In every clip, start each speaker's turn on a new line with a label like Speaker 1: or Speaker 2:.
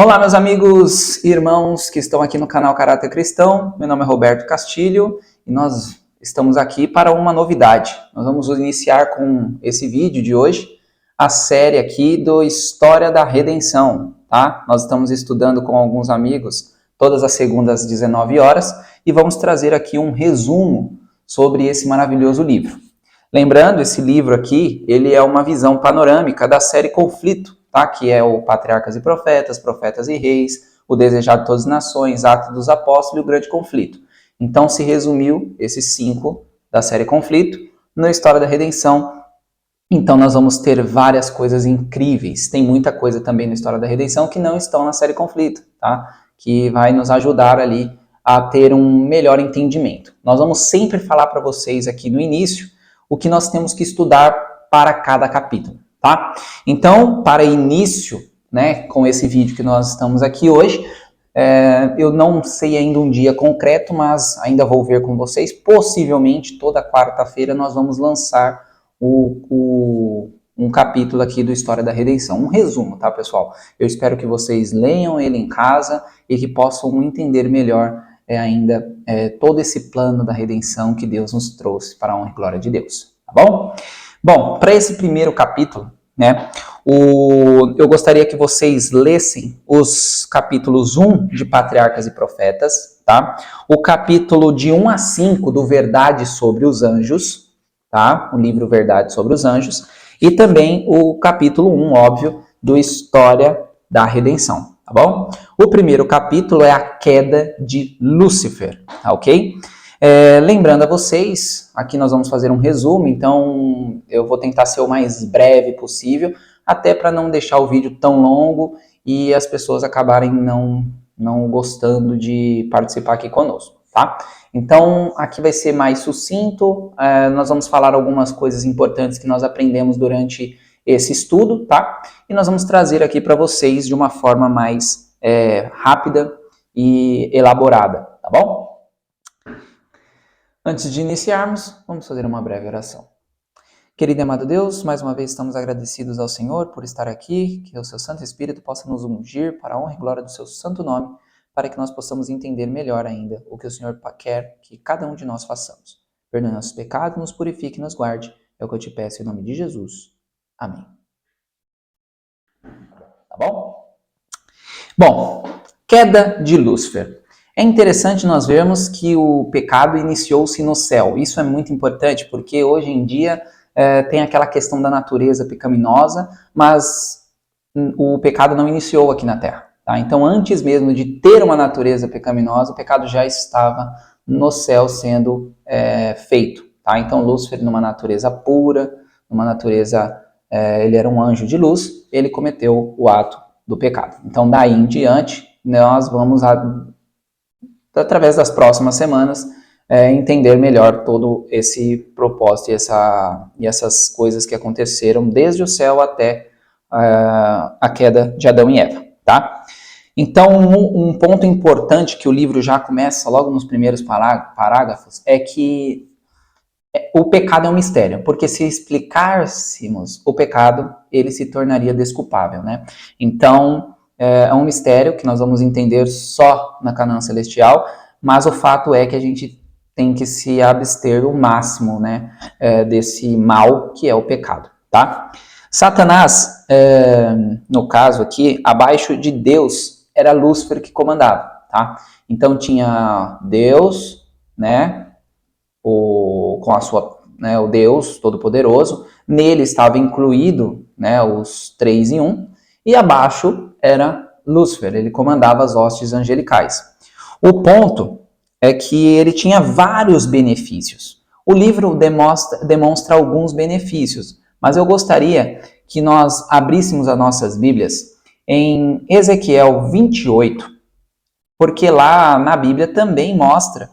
Speaker 1: Olá, meus amigos e irmãos que estão aqui no canal Caráter Cristão. Meu nome é Roberto Castilho e nós estamos aqui para uma novidade. Nós vamos iniciar com esse vídeo de hoje a série aqui do História da Redenção, tá? Nós estamos estudando com alguns amigos todas as segundas às 19 horas e vamos trazer aqui um resumo sobre esse maravilhoso livro. Lembrando, esse livro aqui, ele é uma visão panorâmica da série Conflito, tá? Que é o Patriarcas e Profetas, Profetas e Reis, o Desejado de Todas as Nações, Atos dos Apóstolos e o Grande Conflito. Então se resumiu esses 5 da série Conflito na História da Redenção. Então nós vamos ter várias coisas incríveis. Tem muita coisa também na História da Redenção que não estão na série Conflito, tá? Que vai nos ajudar ali a ter um melhor entendimento. Nós vamos sempre falar para vocês aqui no início o que nós temos que estudar para cada capítulo. Tá? Então, para início, né, com esse vídeo que nós estamos aqui hoje, eu não sei ainda um dia concreto, mas ainda vou ver com vocês. Possivelmente, toda quarta-feira, nós vamos lançar um capítulo aqui do História da Redenção. Um resumo, tá, pessoal? Eu espero que vocês leiam ele em casa e que possam entender melhor ainda todo esse plano da redenção que Deus nos trouxe para a honra e glória de Deus. Tá bom? Bom, para esse primeiro capítulo, né, eu gostaria que vocês lessem os capítulos 1 de Patriarcas e Profetas, tá? O capítulo de 1 a 5 do Verdade sobre os Anjos, tá? O livro Verdade sobre os Anjos, e também o capítulo 1, óbvio, do História da Redenção, tá bom? O primeiro capítulo é a queda de Lúcifer, tá ok? Lembrando a vocês, aqui nós vamos fazer um resumo, então eu vou tentar ser o mais breve possível, até para não deixar o vídeo tão longo e as pessoas acabarem não gostando de participar aqui conosco, tá? Então aqui vai ser mais sucinto, nós vamos falar algumas coisas importantes que nós aprendemos durante esse estudo, tá? E nós vamos trazer aqui para vocês de uma forma mais rápida e elaborada, tá bom? Antes de iniciarmos, vamos fazer uma breve oração. Querido e amado Deus, mais uma vez estamos agradecidos ao Senhor por estar aqui, que o seu Santo Espírito possa nos ungir para a honra e glória do seu santo nome, para que nós possamos entender melhor ainda o que o Senhor quer que cada um de nós façamos. Perdoe nossos pecados, nos purifique e nos guarde. É o que eu te peço em nome de Jesus. Amém. Tá bom? Bom, queda de Lúcifer. É interessante nós vermos que o pecado iniciou-se no céu. Isso é muito importante porque hoje em dia tem aquela questão da natureza pecaminosa, mas o pecado não iniciou aqui na Terra. Tá? Então, antes mesmo de ter uma natureza pecaminosa, o pecado já estava no céu sendo feito. Tá? Então, Lúcifer, numa natureza pura, numa natureza, ele era um anjo de luz, ele cometeu o ato do pecado. Então, daí em diante, nós vamos através das próximas semanas, entender melhor todo esse propósito e essas coisas que aconteceram desde o céu até a queda de Adão e Eva, tá? Então, um ponto importante que o livro já começa logo nos primeiros parágrafos é que o pecado é um mistério, porque se explicássemos o pecado, ele se tornaria desculpável, né? Então, é um mistério que nós vamos entender só na Canaã Celestial, mas o fato é que a gente tem que se abster o máximo, né, desse mal que é o pecado, tá? Satanás, no caso aqui, abaixo de Deus, era Lúcifer que comandava, tá? Então tinha Deus, né, o Deus Todo-Poderoso, nele estava incluído, né, os 3 em 1, e abaixo era Lúcifer, ele comandava as hostes angelicais. O ponto é que ele tinha vários benefícios. O livro demonstra alguns benefícios, mas eu gostaria que nós abríssemos as nossas Bíblias em Ezequiel 28, porque lá na Bíblia também mostra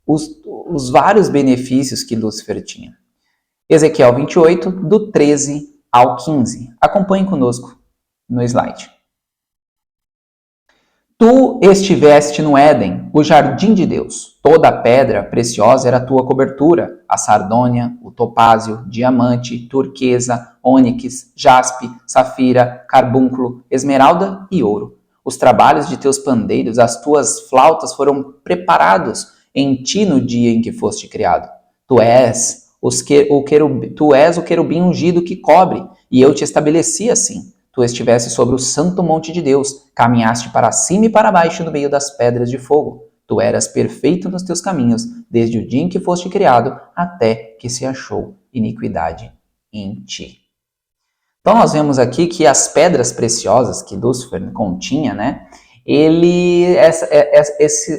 Speaker 1: os vários benefícios que Lúcifer tinha. Ezequiel 28, do 13 ao 15. Acompanhe conosco no slide. Tu estiveste no Éden, o jardim de Deus. Toda pedra preciosa era a tua cobertura, a sardônia, o topázio, diamante, turquesa, ônix, jaspe, safira, carbúnculo, esmeralda e ouro. Os trabalhos de teus pandeiros, as tuas flautas foram preparados em ti no dia em que foste criado. Tu és o querubim ungido que cobre, e eu te estabeleci assim. Tu estivesse sobre o santo monte de Deus, caminhaste para cima e para baixo no meio das pedras de fogo. Tu eras perfeito nos teus caminhos, desde o dia em que foste criado, até que se achou iniquidade em ti. Então nós vemos aqui que as pedras preciosas que Lúcifer continha, né?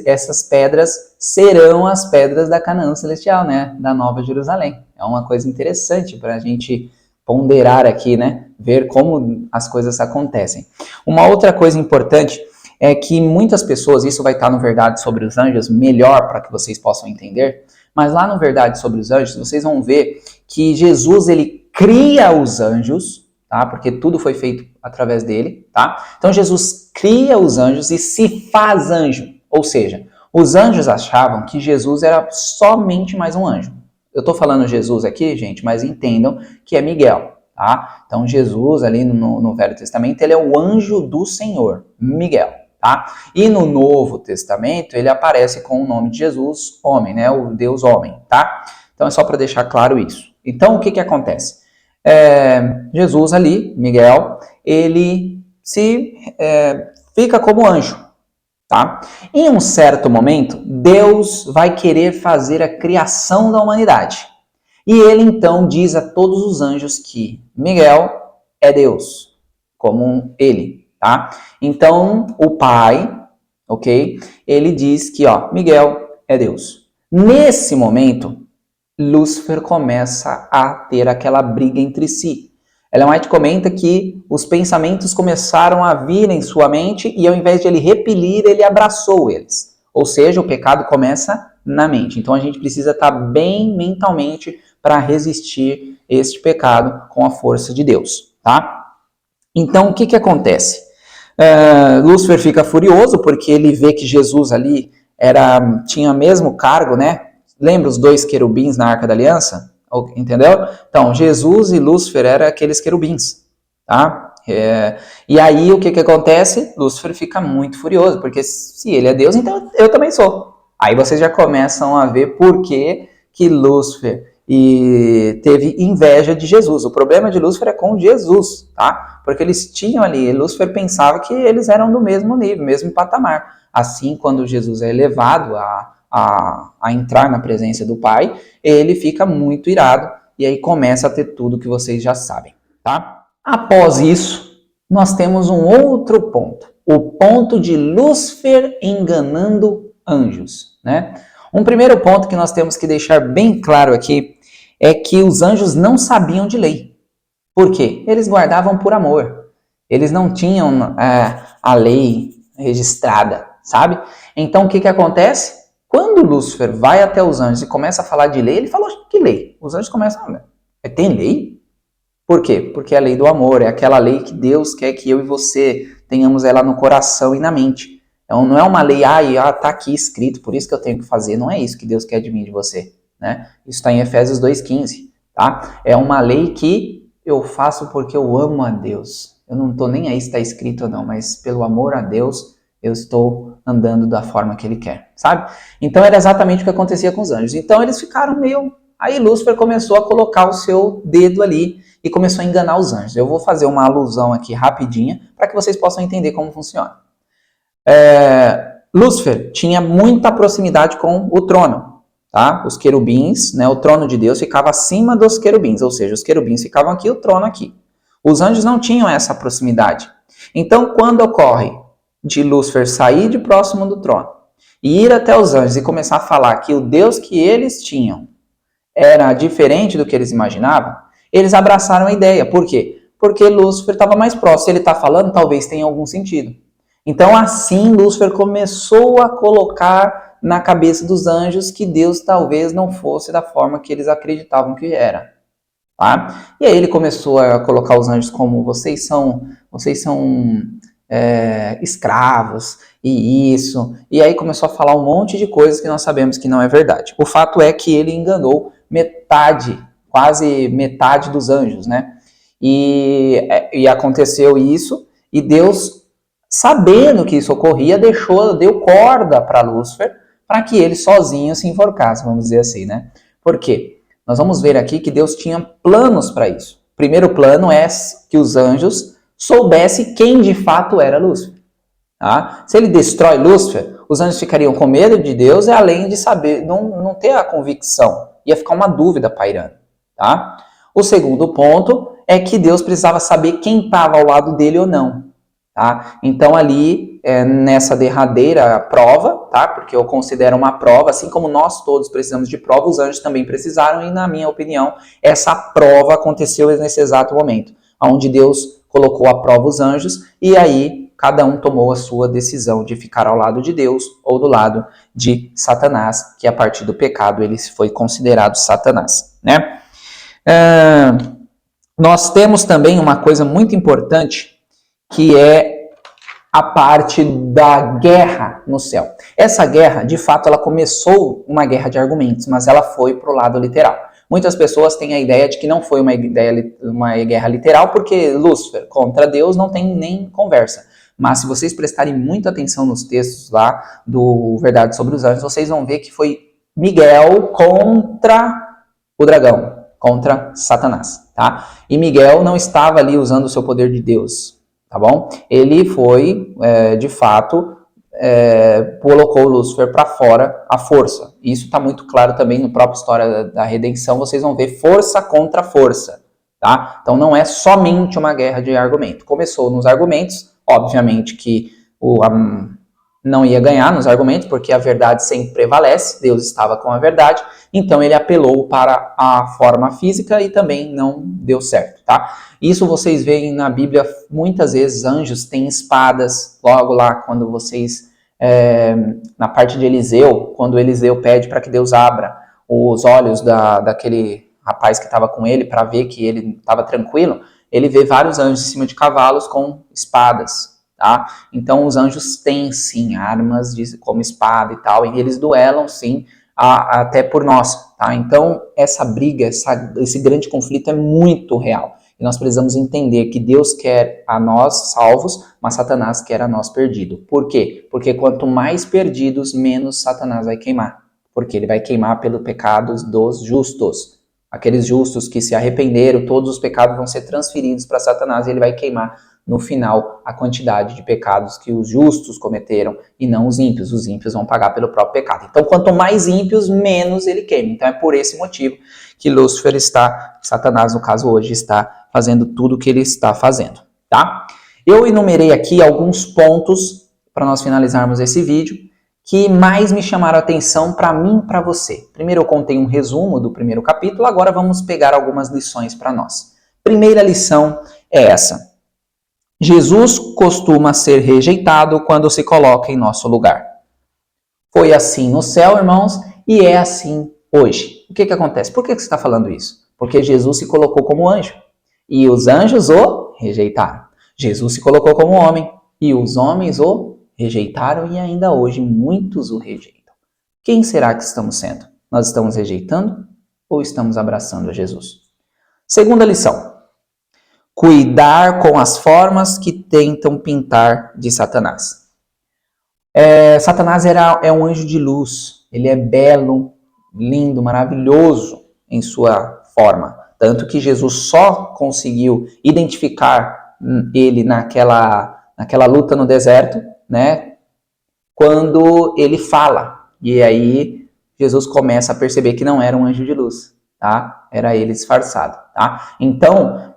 Speaker 1: Essas pedras serão as pedras da Canaã Celestial, né? Da Nova Jerusalém. É uma coisa interessante para a gente ponderar aqui, né? Ver como as coisas acontecem. Uma outra coisa importante é que muitas pessoas, isso vai estar no Verdade sobre os Anjos, melhor para que vocês possam entender, mas lá no Verdade sobre os Anjos, vocês vão ver que Jesus, ele cria os anjos, tá? Porque tudo foi feito através dele, tá? Então Jesus cria os anjos e se faz anjo. Ou seja, os anjos achavam que Jesus era somente mais um anjo. Eu estou falando Jesus aqui, gente, mas entendam que é Miguel, tá? Então Jesus ali no Velho Testamento, ele é o anjo do Senhor, Miguel, tá? E no Novo Testamento, ele aparece com o nome de Jesus, homem, né? O Deus homem, tá? Então é só para deixar claro isso. Então o que acontece? Jesus ali, Miguel, ele fica como anjo, tá? Em um certo momento, Deus vai querer fazer a criação da humanidade. E ele então diz a todos os anjos que Miguel é Deus, como ele, tá? Então, o Pai, ok? Ele diz que, Miguel é Deus. Nesse momento, Lúcifer começa a ter aquela briga entre si. Ellen White comenta que os pensamentos começaram a vir em sua mente e ao invés de ele repelir, ele abraçou eles. Ou seja, o pecado começa na mente. Então a gente precisa estar bem mentalmente para resistir este pecado com a força de Deus, tá? Então o que acontece? Lúcifer fica furioso porque ele vê que Jesus ali tinha o mesmo cargo, né? Lembra os dois querubins na Arca da Aliança? Entendeu? Então, Jesus e Lúcifer eram aqueles querubins, tá? E aí, o que acontece? Lúcifer fica muito furioso, porque se ele é Deus, então eu também sou. Aí vocês já começam a ver por que Lúcifer teve inveja de Jesus. O problema de Lúcifer é com Jesus, tá? Porque eles tinham ali, Lúcifer pensava que eles eram do mesmo nível, mesmo patamar. Assim, quando Jesus é elevado a entrar na presença do Pai, ele fica muito irado e aí começa a ter tudo que vocês já sabem, tá? Após isso, nós temos um outro ponto, o ponto de Lúcifer enganando anjos, né? Um primeiro ponto que nós temos que deixar bem claro aqui é que os anjos não sabiam de lei. Por quê? Eles guardavam por amor. Eles não tinham a lei registrada, sabe? Então, o que acontece? Quando Lúcifer vai até os anjos e começa a falar de lei, ele falou, que lei? Os anjos começam a tem lei? Por quê? Porque é a lei do amor, é aquela lei que Deus quer que eu e você tenhamos ela no coração e na mente. Então não é uma lei, tá aqui escrito, por isso que eu tenho que fazer. Não é isso que Deus quer de mim e de você, né? Isso está em Efésios 2,15, tá? É uma lei que eu faço porque eu amo a Deus. Eu não estou nem aí se está escrito ou não, mas pelo amor a Deus, eu estou andando da forma que ele quer, sabe? Então era exatamente o que acontecia com os anjos. Então eles ficaram meio... Aí Lúcifer começou a colocar o seu dedo ali e começou a enganar os anjos. Eu vou fazer uma alusão aqui rapidinha para que vocês possam entender como funciona. Lúcifer tinha muita proximidade com o trono, tá? Os querubins, né? O trono de Deus ficava acima dos querubins, ou seja, os querubins ficavam aqui, o trono aqui. Os anjos não tinham essa proximidade. Então, quando ocorre de Lúcifer sair de próximo do trono e ir até os anjos e começar a falar que o Deus que eles tinham era diferente do que eles imaginavam, eles abraçaram a ideia. Por quê? Porque Lúcifer estava mais próximo. Se ele está falando, talvez tenha algum sentido. Então, assim, Lúcifer começou a colocar na cabeça dos anjos que Deus talvez não fosse da forma que eles acreditavam que era. Tá? E aí ele começou a colocar os anjos como vocês são escravos e isso. E aí começou a falar um monte de coisas que nós sabemos que não é verdade. O fato é que ele enganou quase metade dos anjos, né? E aconteceu isso, e Deus sabendo que isso ocorria, deu corda para Lúcifer para que ele sozinho se enforcasse, vamos dizer assim, né? Por quê? Nós vamos ver aqui que Deus tinha planos para isso. O primeiro plano é que os anjos soubessem quem de fato era Lúcifer. Tá? Se ele destrói Lúcifer, os anjos ficariam com medo de Deus e além de saber, não ter a convicção. Ia ficar uma dúvida pairando. Tá? O segundo ponto é que Deus precisava saber quem estava ao lado dele ou não. Tá? Então ali, nessa derradeira prova, tá? Porque eu considero uma prova, assim como nós todos precisamos de prova, os anjos também precisaram e na minha opinião, essa prova aconteceu nesse exato momento, onde Deus colocou à prova os anjos e aí cada um tomou a sua decisão de ficar ao lado de Deus ou do lado de Satanás, que a partir do pecado ele foi considerado Satanás, né? Nós temos também uma coisa muito importante, que é a parte da guerra no céu. Essa guerra, de fato, ela começou uma guerra de argumentos, mas ela foi para o lado literal. Muitas pessoas têm a ideia de que não foi uma guerra literal, porque Lúcifer contra Deus não tem nem conversa. Mas se vocês prestarem muita atenção nos textos lá do Verdade sobre os Anjos, vocês vão ver que foi Miguel contra o dragão, contra Satanás, tá? E Miguel não estava ali usando o seu poder de Deus, tá bom? Ele foi, de fato, colocou Lúcifer para fora à força. Isso está muito claro também no próprio História da Redenção, vocês vão ver força contra força, tá? Então não é somente uma guerra de argumento. Começou nos argumentos, obviamente que não ia ganhar nos argumentos, porque a verdade sempre prevalece, Deus estava com a verdade, então ele apelou para a forma física e também não deu certo, tá? Isso vocês veem na Bíblia, muitas vezes anjos têm espadas, logo lá quando vocês, na parte de Eliseu, quando Eliseu pede para que Deus abra os olhos daquele rapaz que estava com ele, para ver que ele estava tranquilo, ele vê vários anjos em cima de cavalos com espadas, tá? Então os anjos têm sim armas como espada e tal, e eles duelam sim até por nós, tá? Então essa briga, esse grande conflito é muito real. E nós precisamos entender que Deus quer a nós salvos, mas Satanás quer a nós perdidos. Por quê? Porque quanto mais perdidos, menos Satanás vai queimar. Porque ele vai queimar pelos pecados dos justos. Aqueles justos que se arrependeram, todos os pecados vão ser transferidos para Satanás e ele vai queimar no final a quantidade de pecados que os justos cometeram e não os ímpios. Os ímpios vão pagar pelo próprio pecado. Então, quanto mais ímpios, menos ele queima. Então, é por esse motivo que Lúcifer Satanás, no caso hoje, está fazendo tudo o que ele está fazendo, tá? Eu enumerei aqui alguns pontos para nós finalizarmos esse vídeo que mais me chamaram a atenção para mim e para você. Primeiro eu contei um resumo do primeiro capítulo, agora vamos pegar algumas lições para nós. Primeira lição é essa. Jesus costuma ser rejeitado quando se coloca em nosso lugar. Foi assim no céu, irmãos, e é assim hoje. O que acontece? Por que você está falando isso? Porque Jesus se colocou como anjo e os anjos o rejeitaram. Jesus se colocou como homem e os homens o rejeitaram e ainda hoje muitos o rejeitam. Quem será que estamos sendo? Nós estamos rejeitando ou estamos abraçando a Jesus? Segunda lição. Cuidar com as formas que tentam pintar de Satanás. Satanás é um anjo de luz. Ele é belo, lindo, maravilhoso em sua forma. Tanto que Jesus só conseguiu identificar ele naquela luta no deserto, né? Quando ele fala. E aí Jesus começa a perceber que não era um anjo de luz, tá? Era ele disfarçado, tá? Então,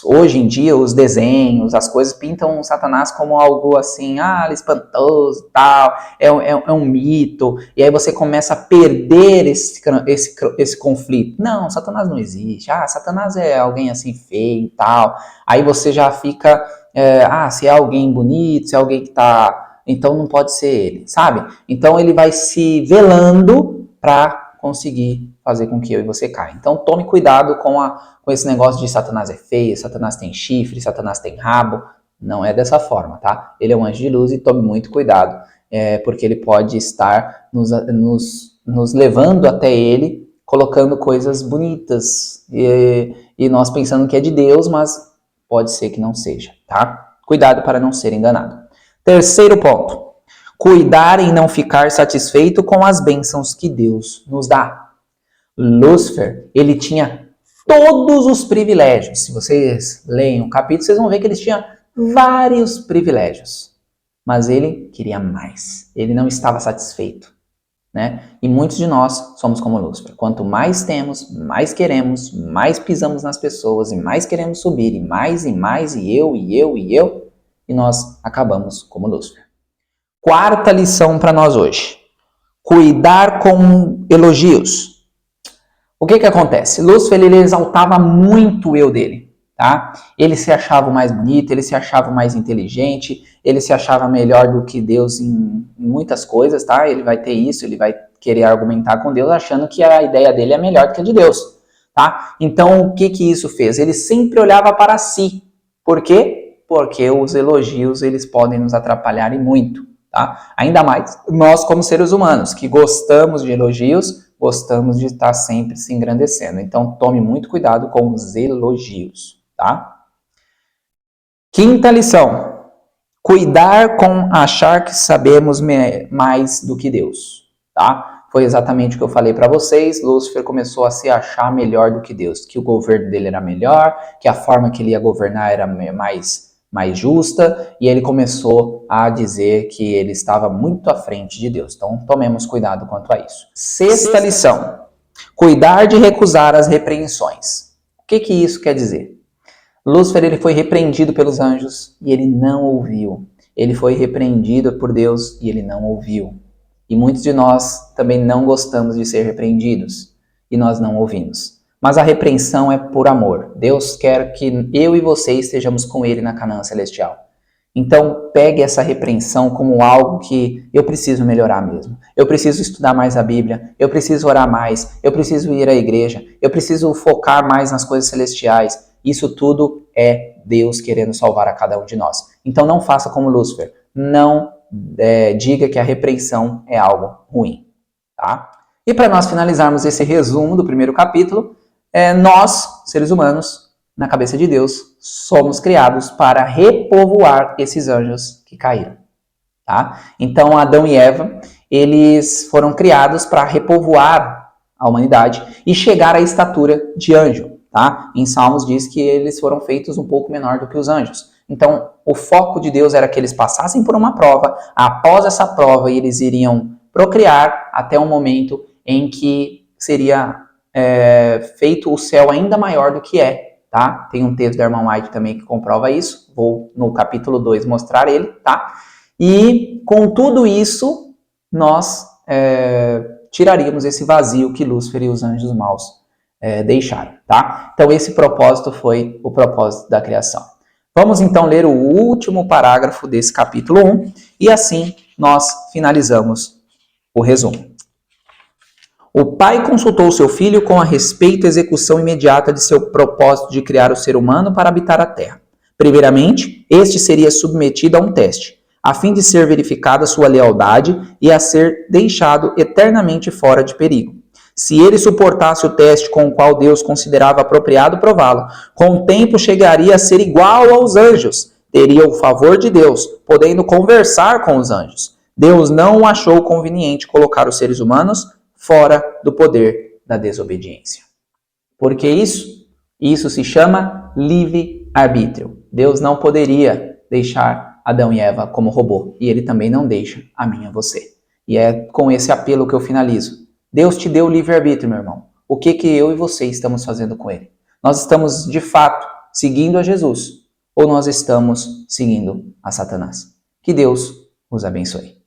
Speaker 1: hoje em dia, os desenhos, as coisas pintam Satanás como algo assim, espantoso, tal, é um mito, e aí você começa a perder esse conflito. Não, Satanás não existe, Satanás é alguém assim feio e tal, aí você já fica, se é alguém bonito, se é alguém que tá, então não pode ser ele, sabe? Então ele vai se velando para conseguir fazer com que eu e você caia. Então tome cuidado com esse negócio de Satanás é feio, Satanás tem chifre, Satanás tem rabo. Não é dessa forma, tá? Ele é um anjo de luz e tome muito cuidado, porque ele pode estar nos levando até ele, colocando coisas bonitas e nós pensando que é de Deus, mas pode ser que não seja, tá? Cuidado para não ser enganado. Terceiro ponto. Cuidar em não ficar satisfeito com as bênçãos que Deus nos dá. Lúcifer, ele tinha todos os privilégios. Se vocês leem o capítulo, vocês vão ver que ele tinha vários privilégios. Mas ele queria mais. Ele não estava satisfeito, né? E muitos de nós somos como Lúcifer. Quanto mais temos, mais queremos, mais pisamos nas pessoas e mais queremos subir, e mais, e eu, e nós acabamos como Lúcifer. Quarta lição para nós hoje. Cuidar com elogios. O que acontece? Lúcifer, ele exaltava muito o eu dele, tá? Ele se achava o mais bonito, ele se achava o mais inteligente, ele se achava melhor do que Deus em muitas coisas, tá? Ele vai ter isso, ele vai querer argumentar com Deus achando que a ideia dele é melhor do que a de Deus, tá? Então, o que isso fez? Ele sempre olhava para si. Por quê? Porque os elogios, eles podem nos atrapalhar e muito, tá? Ainda mais nós como seres humanos, que gostamos de elogios, gostamos de estar sempre se engrandecendo. Então, tome muito cuidado com os elogios, tá? Quinta lição. Cuidar com achar que sabemos mais do que Deus, tá? Foi exatamente o que eu falei para vocês. Lúcifer começou a se achar melhor do que Deus, que o governo dele era melhor, que a forma que ele ia governar era mais justa, e ele começou a dizer que ele estava muito à frente de Deus. Então, tomemos cuidado quanto a isso. Sexta lição. Cuidar de recusar as repreensões. O que isso quer dizer? Lúcifer, ele foi repreendido pelos anjos e ele não ouviu. Ele foi repreendido por Deus e ele não ouviu. E muitos de nós também não gostamos de ser repreendidos e nós não ouvimos. Mas a repreensão é por amor. Deus quer que eu e você estejamos com Ele na Canaã Celestial. Então, pegue essa repreensão como algo que eu preciso melhorar mesmo. Eu preciso estudar mais a Bíblia, eu preciso orar mais, eu preciso ir à igreja, eu preciso focar mais nas coisas celestiais. Isso tudo é Deus querendo salvar a cada um de nós. Então, não faça como Lúcifer. Não diga que a repreensão é algo ruim. Tá? E para nós finalizarmos esse resumo do primeiro capítulo, nós, seres humanos, na cabeça de Deus, somos criados para repovoar esses anjos que caíram. Tá? Então, Adão e Eva, eles foram criados para repovoar a humanidade e chegar à estatura de anjo. Tá? Em Salmos diz que eles foram feitos um pouco menor do que os anjos. Então, o foco de Deus era que eles passassem por uma prova, após essa prova eles iriam procriar até um momento em que seria feito o céu ainda maior do que é, tá? Tem um texto da irmã White também que comprova isso, vou no capítulo 2 mostrar ele, tá? E com tudo isso, nós tiraríamos esse vazio que Lúcifer e os anjos maus deixaram, tá? Então esse propósito foi o propósito da criação. Vamos então ler o último parágrafo desse capítulo 1 e assim nós finalizamos o resumo. O pai consultou seu filho com a respeito à execução imediata de seu propósito de criar o ser humano para habitar a terra. Primeiramente, este seria submetido a um teste, a fim de ser verificada sua lealdade e a ser deixado eternamente fora de perigo. Se ele suportasse o teste com o qual Deus considerava apropriado prová-lo, com o tempo chegaria a ser igual aos anjos, teria o favor de Deus, podendo conversar com os anjos. Deus não achou conveniente colocar os seres humanos fora do poder da desobediência. Por que isso? Isso se chama livre-arbítrio. Deus não poderia deixar Adão e Eva como robô, e ele também não deixa a mim e a você. E é com esse apelo que eu finalizo. Deus te deu o livre-arbítrio, meu irmão. O que eu e você estamos fazendo com ele? Nós estamos, de fato, seguindo a Jesus, ou nós estamos seguindo a Satanás? Que Deus os abençoe.